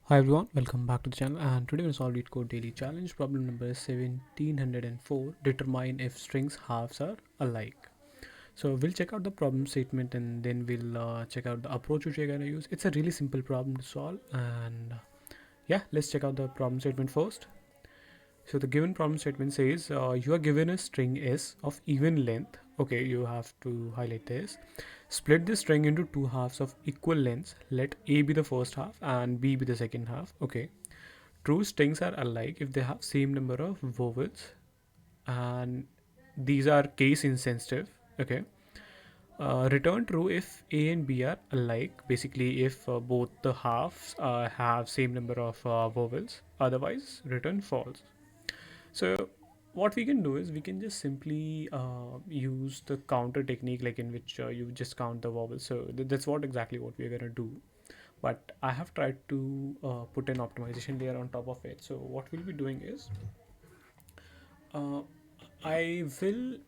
Hi everyone, welcome back to the channel, and today we'll solve Leetcode daily challenge problem number 1704. Determine if strings halves are alike. So we'll check out the problem statement and then we'll check out the approach which we're going to use. It's a really simple problem to solve, and yeah, let's check out the problem statement first. So the given problem statement says you are given a string s of even length. Okay, you have to highlight this. Split this string into two halves of equal lengths. Let a be the first half and b be the second half. Okay, true strings are alike if they have same number of vowels, and these are case insensitive. Okay. Return true if a and b are alike, basically if both the halves have same number of vowels. Otherwise return false. So what we can do is we can just simply use the counter technique, like in which you just count the vowels. So that's what exactly what we're going to do. But I have tried to put an optimization layer on top of it. So what we'll be doing is uh, I will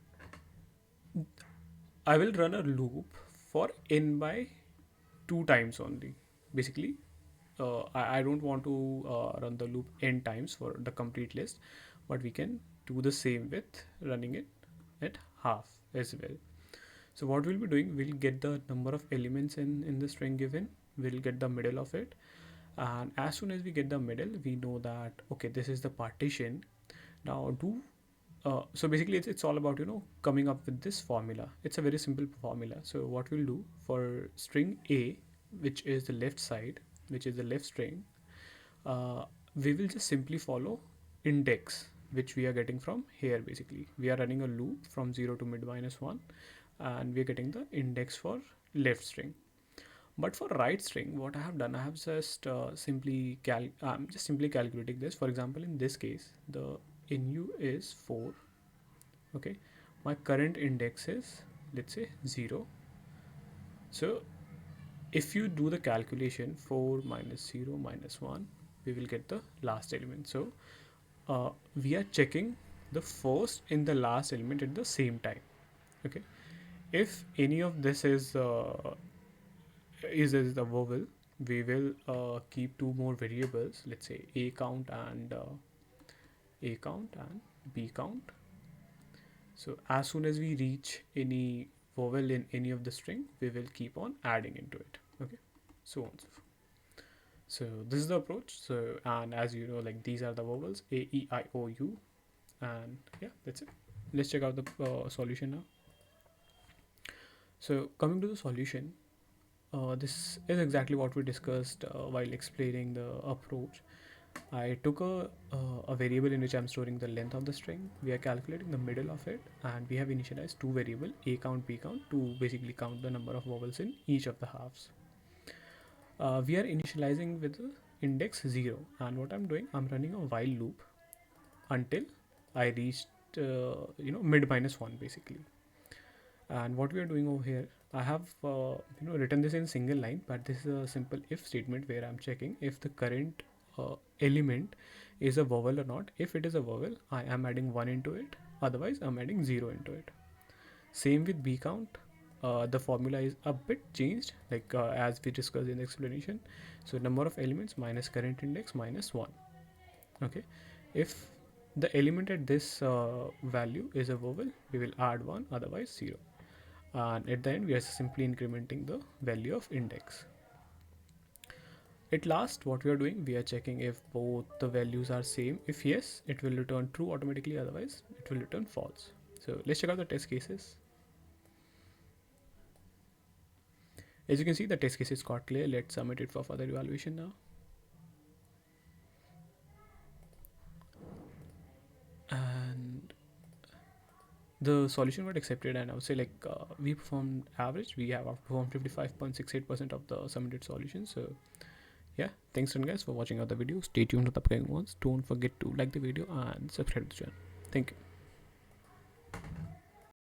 I will run a loop for n by 2 times only. Basically, I don't want to run the loop n times for the complete list, but we can do the same with running it at half as well. So what we'll be doing, we'll get the number of elements in the string given, we'll get the middle of it, and as soon as we get the middle, we know that okay, this is the partition. Now do so basically it's all about coming up with this formula. It's a very simple formula. So what we'll do for string a, which is the left side, which is the left string, we will just simply follow index which we are getting from here. Basically we are running a loop from 0 to mid minus 1, and we are getting the index for left string. But for right string, what I have done, I have just simply calculating this. For example, in this case, the nu is 4. Okay, my current index is, let's say, 0. So if you do the calculation, 4 minus 0 minus 1, we will get the last element. So we are checking the first and the last element at the same time. Okay, if any of this is the vowel, we will keep two more variables, let's say a count and b count. So as soon as we reach any vowel in any of the string, we will keep on adding into it. Okay, so on so forth. So this is the approach. So, and as you know, like these are the vowels a, e, I, o, u, and yeah, that's it. Let's check out the solution now. So coming to the solution, this is exactly what we discussed while explaining the approach. I took a variable in which I'm storing the length of the string. We are calculating the middle of it, and we have initialized two variable a count, b count, to basically count the number of vowels in each of the halves. We are initializing with the index 0, and what I'm doing, I'm running a while loop until I reached mid minus 1 basically. And what we are doing over here, I have written this in single line, but this is a simple if statement where I'm checking if the current element is a vowel or not. If it is a vowel, I am adding 1 into it, otherwise I'm adding 0 into it. Same with b count. The formula is a bit changed, like as we discussed in the explanation. So number of elements minus current index minus 1. Okay, if the element at this value is a vowel, we will add 1, otherwise 0. And at the end, we are simply incrementing the value of index. At last, what we are doing, we are checking if both the values are same. If yes, it will return true automatically, otherwise it will return false. So let's check out the test cases. As you can see, the test case is got clear. Let's submit it for further evaluation now. And the solution got accepted, and I would say like we performed average. We have performed 55.68% of the submitted solutions. So yeah, thanks guys for watching out the video. Stay tuned for the upcoming ones. Don't forget to like the video and subscribe to the channel. Thank you.